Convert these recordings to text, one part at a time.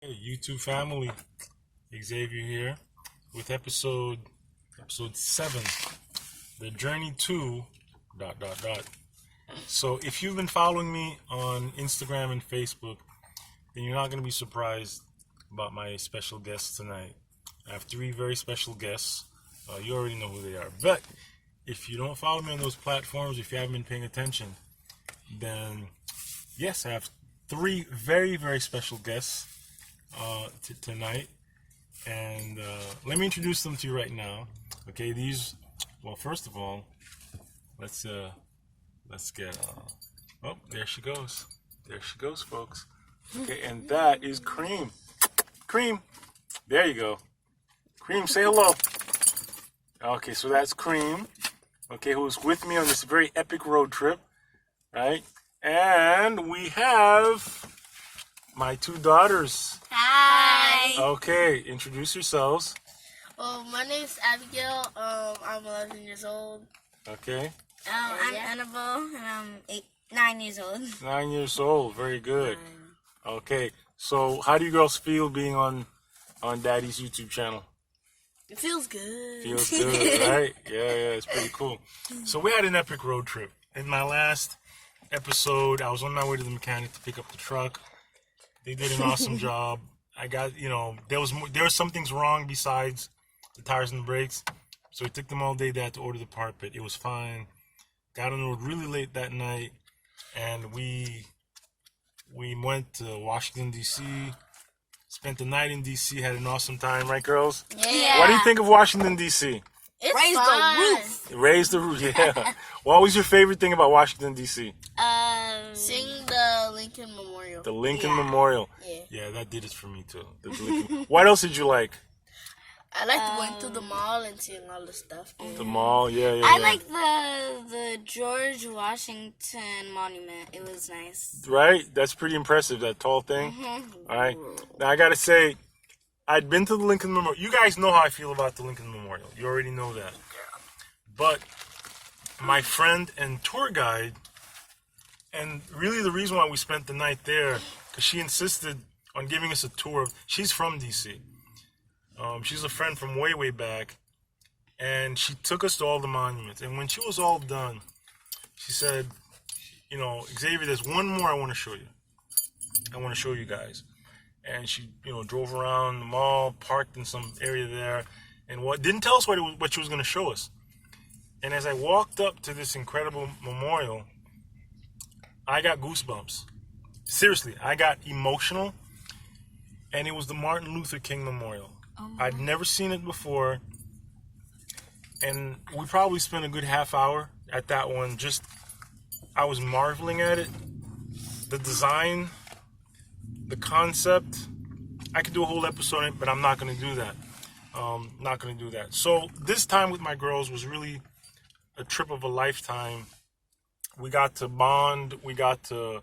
Hey, YouTube family, Xavier here with episode 7, the journey to dot dot dot. So if you've been following me on Instagram and Facebook, then you're not going to be surprised about my special guests tonight. I have 3 very special guests. You already know who they are. But if you don't follow me on those platforms, if you haven't been paying attention, then yes, I have 3 very, very special guests tonight, and let me introduce them to you right now. Okay, well, first of all, let's get. Oh, there she goes. There she goes, folks. Okay, and that is Cream. Cream, there you go. Cream, say hello. Okay, so that's Cream. Okay, who's with me on this very epic road trip, right? And we have my 2 daughters. Hi. Okay, introduce yourselves. Well, my name is Abigail. I'm 11 years old. Okay. I'm Annabelle, and I'm 9 years old. 9 years old. Very good. Okay. So, how do you girls feel being on Daddy's YouTube channel? It feels good. Feels good, right? Yeah, it's pretty cool. So, we had an epic road trip. In my last episode, I was on my way to the mechanic to pick up the truck. They did an awesome job. I got, there were some things wrong besides the tires and the brakes. So it took them all day to order the part, but it was fine. Got on the road really late that night, and we went to Washington, D.C., spent the night in D.C., had an awesome time, right, girls? Yeah. What do you think of Washington, D.C.? It's Raise fun. the roof. Raise the roof, yeah. What was your favorite thing about Washington, D.C.? Seeing the Lincoln Memorial. The Lincoln Yeah. Memorial. Yeah. Yeah, that did it for me, too. The Lincoln. What else did you like? I liked going to the mall and seeing all the stuff there. The mall, yeah. I like the George Washington Monument. It was nice. Right? That's pretty impressive, that tall thing. All right. Now, I got to say, I'd been to the Lincoln Memorial. You guys know how I feel about the Lincoln Memorial. You already know that. But my friend and tour guide, and really the reason why we spent the night there, because she insisted on giving us a tour. She's from D.C. She's a friend from way, way back. And she took us to all the monuments. And when she was all done, she said, Xavier, there's one more I want to show you. I want to show you guys. And she, drove around the mall, parked in some area there, and didn't tell us what she was going to show us. And as I walked up to this incredible memorial, I got goosebumps. Seriously, I got emotional. And it was the Martin Luther King Memorial. I'd never seen it before. And we probably spent a good half hour at that one. I was marveling at it. The design, the concept. I could do a whole episode on it, but I'm not going to do that. Not going to do that. So this time with my girls was really a trip of a lifetime. We got to bond. We got to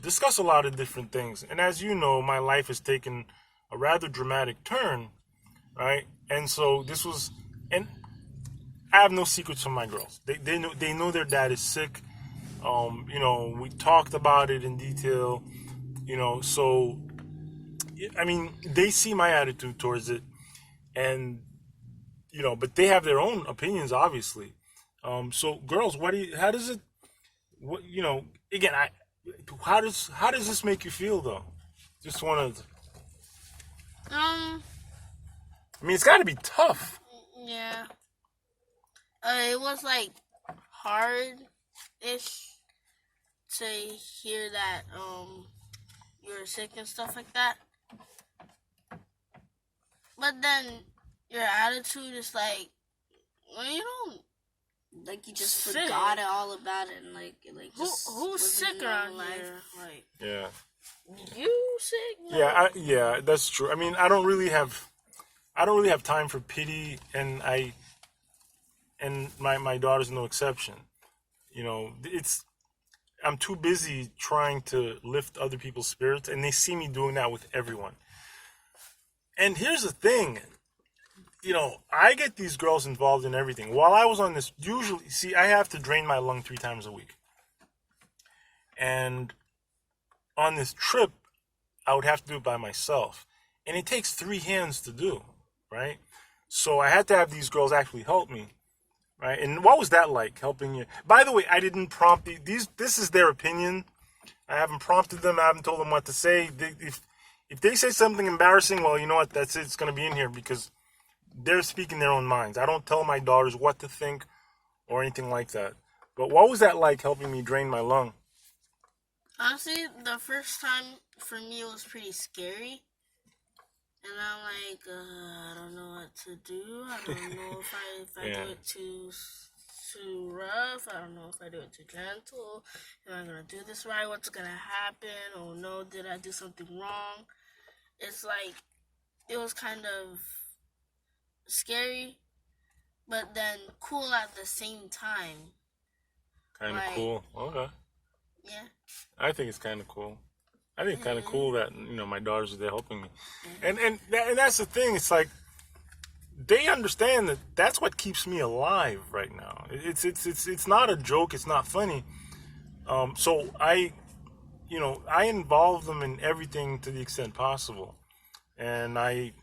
discuss a lot of different things. And as you know, my life has taken a rather dramatic turn, right? And so this was, and I have no secrets from my girls. They know their dad is sick. We talked about it in detail. So I mean, they see my attitude towards it, and but they have their own opinions, obviously. So girls, how does it? Again, how does this make you feel though? Just want to. I mean, it's got to be tough. Yeah. It was hard-ish to hear that you're sick and stuff like that. But then your attitude is you don't. Like you just Sick. forgot all about it and just Who's sick living around normal life. here? Yeah. You sick? Yeah, that's true. I mean, I don't really have time for pity, and my daughter's no exception. I'm too busy trying to lift other people's spirits, and they see me doing that with everyone. And here's the thing, I get these girls involved in everything. While I was on this, I have to drain my lung 3 times a week. And on this trip, I would have to do it by myself. And it takes 3 hands to do, right? So I had to have these girls actually help me, right? And what was that like, helping you? By the way, I didn't prompt these. This is their opinion. I haven't prompted them. I haven't told them what to say. If they say something embarrassing, well, you know what? That's it. It's going to be in here because they're speaking their own minds. I don't tell my daughters what to think or anything like that. But what was that like, helping me drain my lung? Honestly, the first time for me it was pretty scary. And I'm like, I don't know what to do. I don't know if I Yeah. do it too rough. I don't know if I do it too gentle. Am I gonna do this right? What's gonna happen? Oh no, did I do something wrong? It's like it was kind of scary, but then cool at the same time. Kind of Like- cool. Okay. Yeah. I think it's kind of cool. I think it's kind of cool that, you know, my daughters are there helping me. And that's the thing. It's like they understand that that's what keeps me alive right now. It's not a joke. It's not funny. So I involve them in everything to the extent possible. And I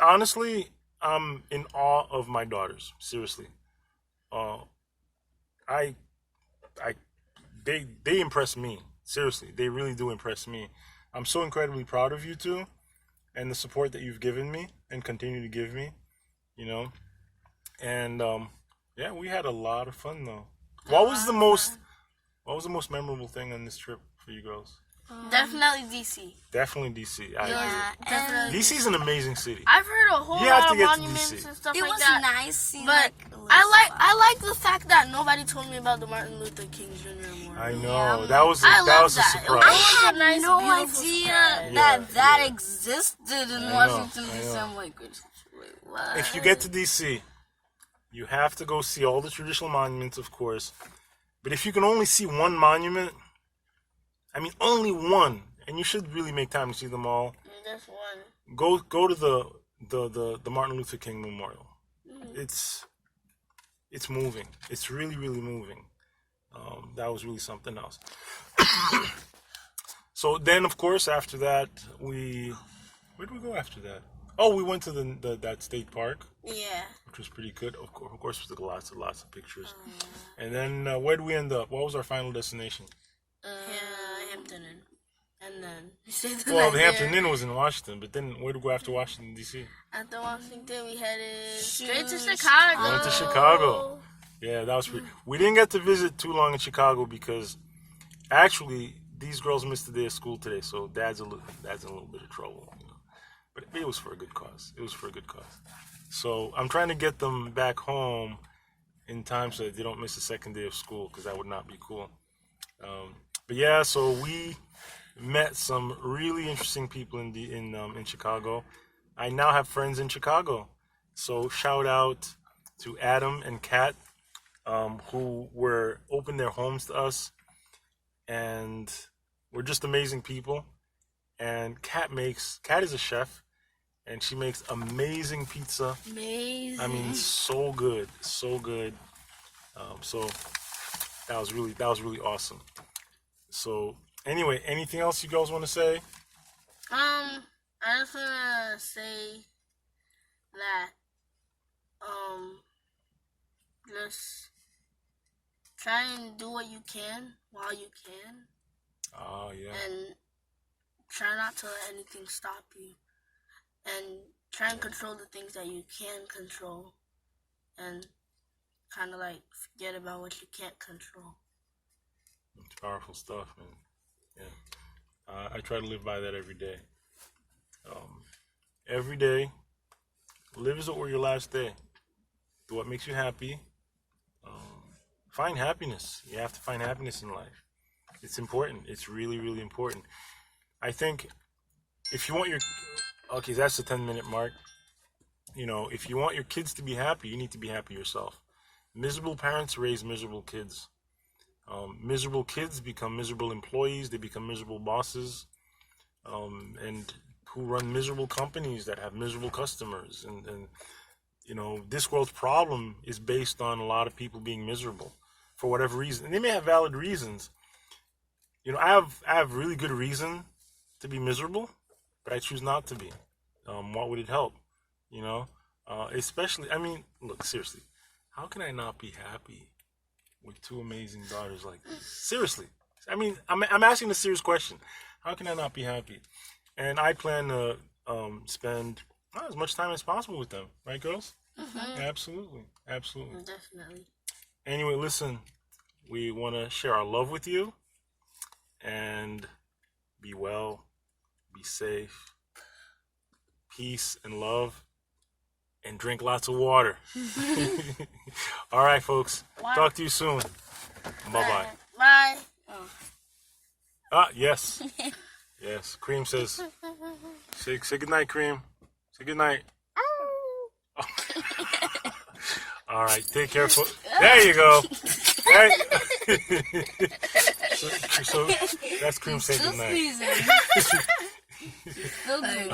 honestly, I'm in awe of my daughters. Seriously. They impress me. Seriously, they really do impress me. I'm so incredibly proud of you two and the support that you've given me and continue to give me, you know. And yeah, we had a lot of fun though. What was the most memorable thing on this trip for you girls? Definitely DC. Definitely DC. I agree. Definitely. DC's an amazing city. I've heard a whole You have lot to of get to monuments DC. and stuff It like was that. nice seeing But I like the fact that nobody told me about the Martin Luther King Jr. Memorial. I know. Yeah, that was I that love was a that. surprise. I It was had a nice, no beautiful idea surprise. that Yeah. existed in I know, Washington, I D.C. know. I'm like, wait, what? If you get to DC, you have to go see all the traditional monuments, of course. But if you can only see one monument, I mean only one, and you should really make time to see them all. Just one. Go to the Martin Luther King Memorial. It's moving. It's really, really moving. That was really something else. So then, of course, after that, where did we go after that? Oh, we went to that state park, Yeah. which was pretty good. Of course, we took lots of pictures. And then where did we end up? What was our final destination? Hampton Inn. And then we stayed the Well, night the Hampton there. Inn was in Washington, but then where did we go after Washington, D.C.? After Washington, we headed straight to Shoot. Chicago. We went to Chicago. Yeah, that was pretty. We didn't get to visit too long in Chicago because actually these girls missed a day of school today, so dad's in a little bit of trouble. You know? But it was for a good cause. So I'm trying to get them back home in time so that they don't miss a second day of school, because that would not be cool. But yeah, so we met some really interesting people in Chicago. I now have friends in Chicago, so shout out to Adam and Kat, who opened their homes to us, and we're just amazing people. And Kat is a chef, and she makes amazing pizza. Amazing. I mean, so good. So that was really awesome. So anyway, anything else you girls want to say? I just wanna say that just try and do what you can while you can, Oh yeah. and try not to let anything stop you, and try and control the things that you can control, and kind of like forget about what you can't control. It's powerful stuff, man. Yeah. I try to live by that every day. Every day, live as it were your last day. Do what makes you happy. Find happiness. You have to find happiness in life. It's important. It's really, really important. I think if you want okay, that's the 10-minute mark. You know, if you want your kids to be happy, you need to be happy yourself. Miserable parents raise miserable kids. Miserable kids become miserable employees. They become miserable bosses, and who run miserable companies that have miserable customers. And you know, this world's problem is based on a lot of people being miserable for whatever reason. And they may have valid reasons. You know, I have really good reason to be miserable, but I choose not to be. What would it help? You know, especially. I mean, look, seriously, how can I not be happy with two amazing daughters like this? Seriously, I mean, I'm asking a serious question. How can I not be happy? And I plan to spend as much time as possible with them, right, girls? Absolutely, absolutely. Definitely. Anyway, listen, we want to share our love with you, and be well, be safe, peace and love, and drink lots of water. All right, folks. Talk to you soon. Bye-bye. Bye. Yes. Yes. Cream says, say good night, Cream. Say good night. All right. Take care, folks. There you go. Hey. so that's Cream saying good night.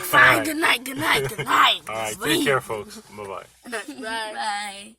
Fine. Good night. Good night. Good night. All right. Take care, folks. Bye-bye. Bye. Bye.